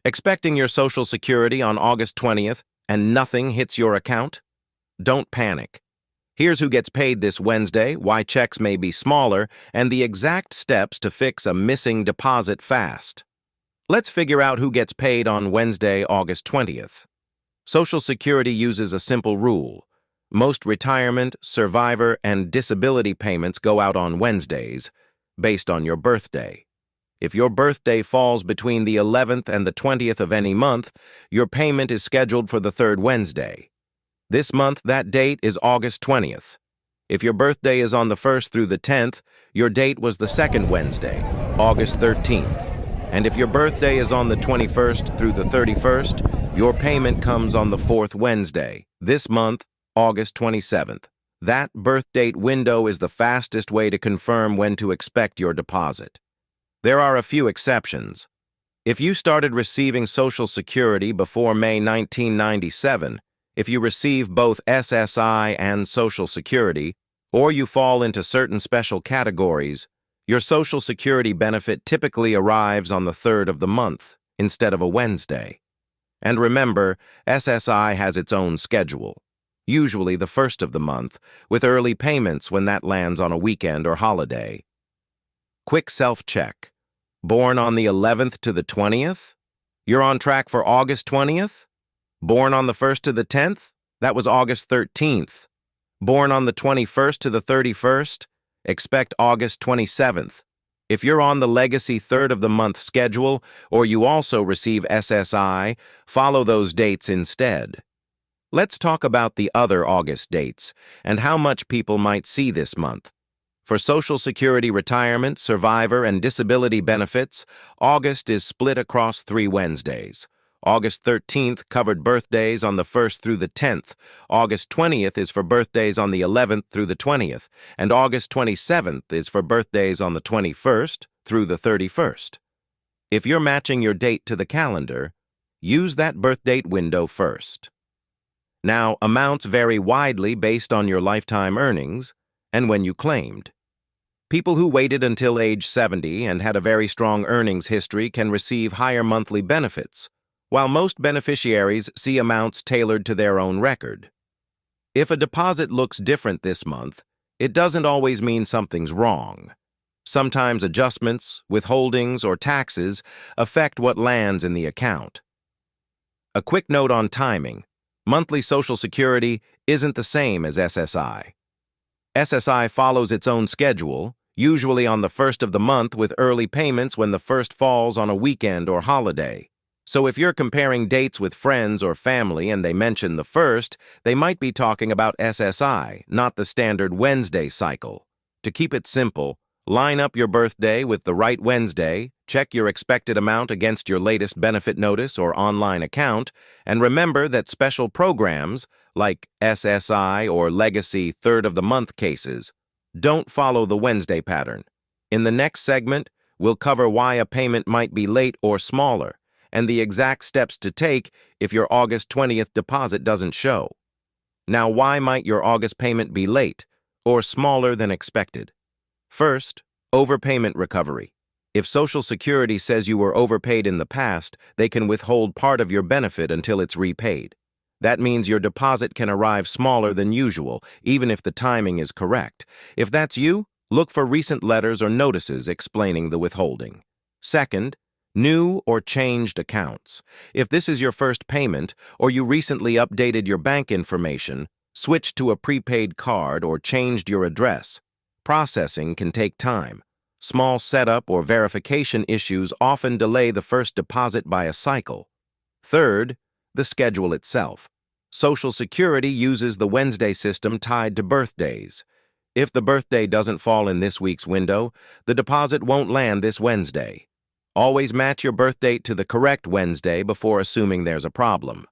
Expecting your Social Security on August 20th and nothing hits your account? Don't panic. Here's who gets paid this Wednesday, why checks may be smaller, and the exact steps to fix a missing deposit fast. Let's figure out who gets paid on Wednesday, August 20th. Social Security uses a simple rule. Most retirement, survivor, and disability payments go out on Wednesdays, based on your birthday. If your birthday falls between the 11th and the 20th of any month, your payment is scheduled for the third Wednesday. This month, that date is August 20th. If your birthday is on the 1st through the 10th, your date was the second Wednesday, August 13th. And if your birthday is on the 21st through the 31st, your payment comes on the fourth Wednesday, this month, August 27th. That birth date window is the fastest way to confirm when to expect your deposit. There are a few exceptions. If you started receiving Social Security before May 1997, if you receive both SSI and Social Security, or you fall into certain special categories, your Social Security benefit typically arrives on the third of the month instead of a Wednesday. And remember, SSI has its own schedule, usually the first of the month, with early payments when that lands on a weekend or holiday. Quick self-check. Born on the 11th to the 20th? You're on track for August 20th? Born on the 1st to the 10th? That was August 13th. Born on the 21st to the 31st? Expect August 27th. If you're on the legacy third of the month schedule, or you also receive SSI, follow those dates instead. Let's talk about the other August dates and how much people might see this month. For Social Security retirement, survivor, and disability benefits, August is split across 3 Wednesdays. August 13th covered birthdays on the 1st through the 10th. August 20th is for birthdays on the 11th through the 20th. And August 27th is for birthdays on the 21st through the 31st. If you're matching your date to the calendar, use that birth date window first. Now, amounts vary widely based on your lifetime earnings and when you claimed. People who waited until age 70 and had a very strong earnings history can receive higher monthly benefits, while most beneficiaries see amounts tailored to their own record. If a deposit looks different this month, it doesn't always mean something's wrong. Sometimes adjustments, withholdings, or taxes affect what lands in the account. A quick note on timing. Monthly Social Security isn't the same as SSI. SSI follows its own schedule, usually on the 1st of the month with early payments when the 1st falls on a weekend or holiday. So if you're comparing dates with friends or family and they mention the 1st, they might be talking about SSI, not the standard Wednesday cycle. To keep it simple, line up your birthday with the right Wednesday, check your expected amount against your latest benefit notice or online account, and remember that special programs, like SSI or Legacy third of the month cases, don't follow the Wednesday pattern. In the next segment, we'll cover why a payment might be late or smaller, and the exact steps to take if your August 20th deposit doesn't show. Now, why might your August payment be late or smaller than expected? First, overpayment recovery. If Social Security says you were overpaid in the past, they can withhold part of your benefit until it's repaid. That means your deposit can arrive smaller than usual, even if the timing is correct. If that's you, look for recent letters or notices explaining the withholding. Second, new or changed accounts. If this is your first payment, or you recently updated your bank information, switched to a prepaid card, or changed your address, processing can take time. Small setup or verification issues often delay the first deposit by a cycle. Third, the schedule itself. Social Security uses the Wednesday system tied to birthdays. If the birthday doesn't fall in this week's window, the deposit won't land this Wednesday. Always match your birth date to the correct Wednesday before assuming there's a problem.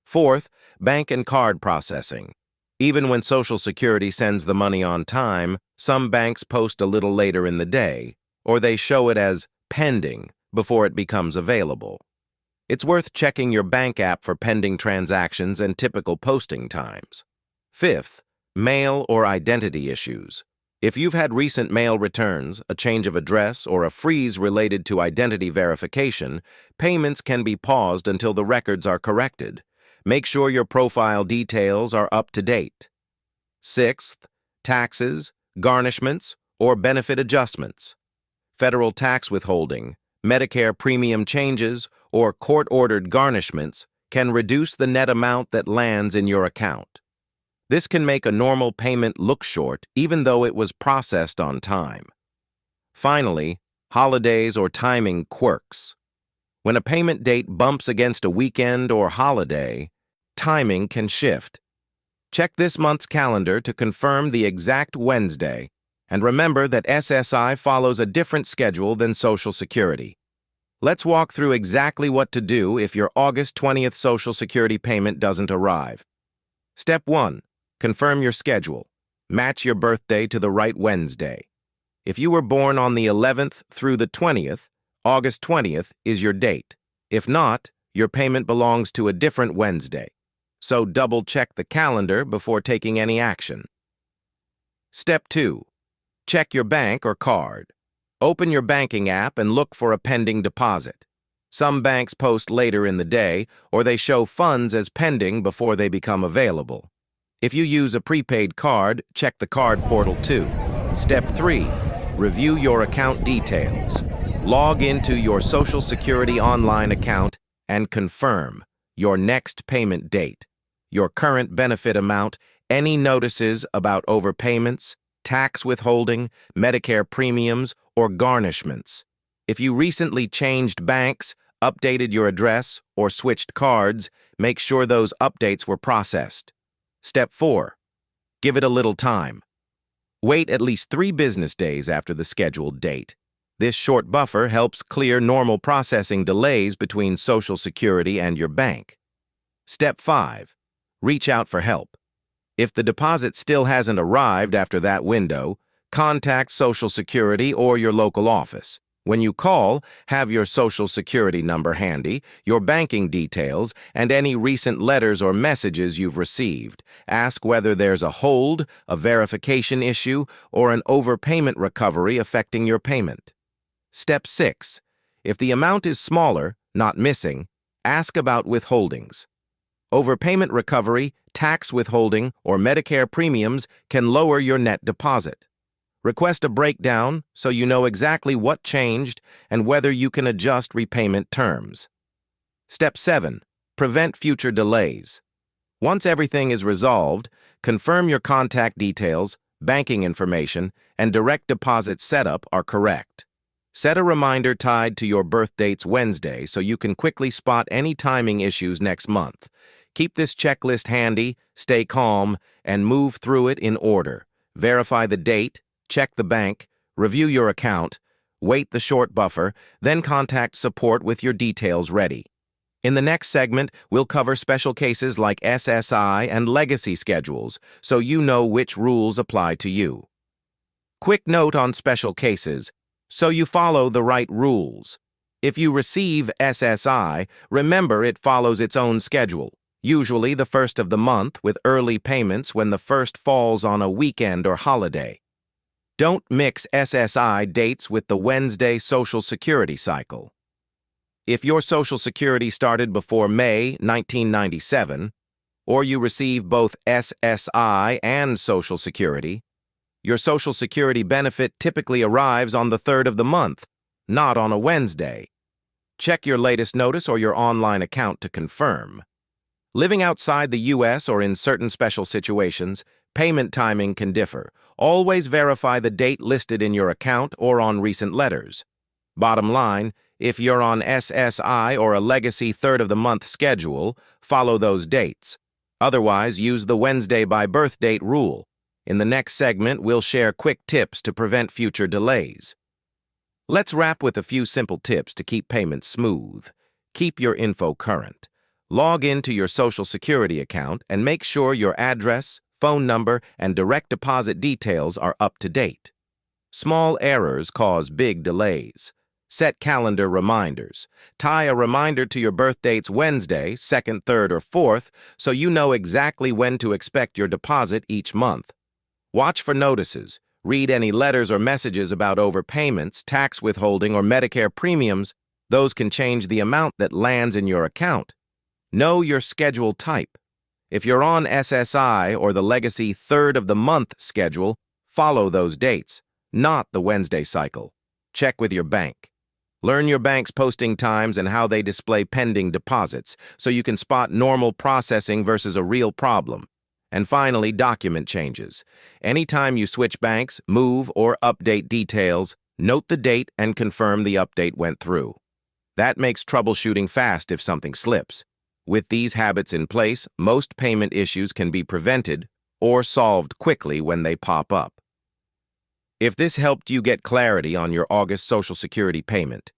Fourth, bank and card processing. Even when Social Security sends the money on time, some banks post a little later in the day, or they show it as pending before it becomes available. It's worth checking your bank app for pending transactions and typical posting times. Fifth, mail or identity issues. If you've had recent mail returns, a change of address, or a freeze related to identity verification, payments can be paused until the records are corrected. Make sure your profile details are up to date. Sixth, taxes, garnishments, or benefit adjustments. Federal tax withholding, Medicare premium changes, or court-ordered garnishments can reduce the net amount that lands in your account. This can make a normal payment look short even though it was processed on time. Finally, holidays or timing quirks. When a payment date bumps against a weekend or holiday, timing can shift. Check this month's calendar to confirm the exact Wednesday, and remember that SSI follows a different schedule than Social Security. Let's walk through exactly what to do if your August 20th Social Security payment doesn't arrive. Step 1. Confirm your schedule. Match your birthday to the right Wednesday. If you were born on the 11th through the 20th, August 20th is your date. If not, your payment belongs to a different Wednesday. So double-check the calendar before taking any action. Step 2. Check your bank or card. Open your banking app and look for a pending deposit. Some banks post later in the day, or they show funds as pending before they become available. If you use a prepaid card, check the card portal too. Step 3. Review your account details. Log into your Social Security online account and confirm your next payment date, your current benefit amount, any notices about overpayments, tax withholding, Medicare premiums, or garnishments. If you recently changed banks, updated your address, or switched cards, make sure those updates were processed. Step 4. Give it a little time. Wait at least 3 business days after the scheduled date. This short buffer helps clear normal processing delays between Social Security and your bank. Step 5. Reach out for help. If the deposit still hasn't arrived after that window, contact Social Security or your local office. When you call, have your Social Security number handy, your banking details, and any recent letters or messages you've received. Ask whether there's a hold, a verification issue, or an overpayment recovery affecting your payment. Step 6. If the amount is smaller, not missing, ask about withholdings. Overpayment recovery, tax withholding, or Medicare premiums can lower your net deposit. Request a breakdown so you know exactly what changed and whether you can adjust repayment terms. Step 7. Prevent future delays. Once everything is resolved, confirm your contact details, banking information, and direct deposit setup are correct. Set a reminder tied to your birth date's Wednesday so you can quickly spot any timing issues next month. Keep this checklist handy, stay calm, and move through it in order. Verify the date, check the bank, review your account, wait the short buffer, then contact support with your details ready. In the next segment, we'll cover special cases like SSI and legacy schedules, so you know which rules apply to you. Quick note on special cases, so you follow the right rules. If you receive SSI, remember it follows its own schedule, usually the first of the month with early payments when the first falls on a weekend or holiday. Don't mix SSI dates with the Wednesday Social Security cycle. If your Social Security started before May 1997, or you receive both SSI and Social Security, your Social Security benefit typically arrives on the 3rd of the month, not on a Wednesday. Check your latest notice or your online account to confirm. Living outside the U.S. or in certain special situations, payment timing can differ. Always verify the date listed in your account or on recent letters. Bottom line, if you're on SSI or a legacy 3rd of the month schedule, follow those dates. Otherwise, use the Wednesday-by-birthdate rule. In the next segment, we'll share quick tips to prevent future delays. Let's wrap with a few simple tips to keep payments smooth. Keep your info current. Log into your Social Security account and make sure your address, phone number, and direct deposit details are up to date. Small errors cause big delays. Set calendar reminders. Tie a reminder to your birth date's Wednesday, 2nd, 3rd, or 4th, so you know exactly when to expect your deposit each month. Watch for notices. Read any letters or messages about overpayments, tax withholding, or Medicare premiums. Those can change the amount that lands in your account. Know your schedule type. If you're on SSI or the legacy third of the month schedule, follow those dates, not the Wednesday cycle. Check with your bank. Learn your bank's posting times and how they display pending deposits, so you can spot normal processing versus a real problem. And finally, document changes. Anytime you switch banks, move, or update details, note the date and confirm the update went through. That makes troubleshooting fast if something slips. With these habits in place, most payment issues can be prevented or solved quickly when they pop up. If this helped you get clarity on your August Social Security payment,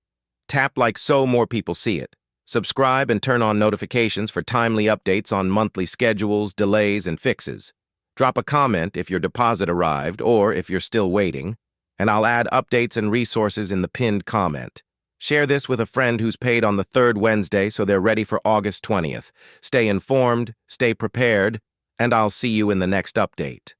tap like so more people see it. Subscribe and turn on notifications for timely updates on monthly schedules, delays, and fixes. Drop a comment if your deposit arrived or if you're still waiting, and I'll add updates and resources in the pinned comment. Share this with a friend who's paid on the third Wednesday so they're ready for August 20th. Stay informed, stay prepared, and I'll see you in the next update.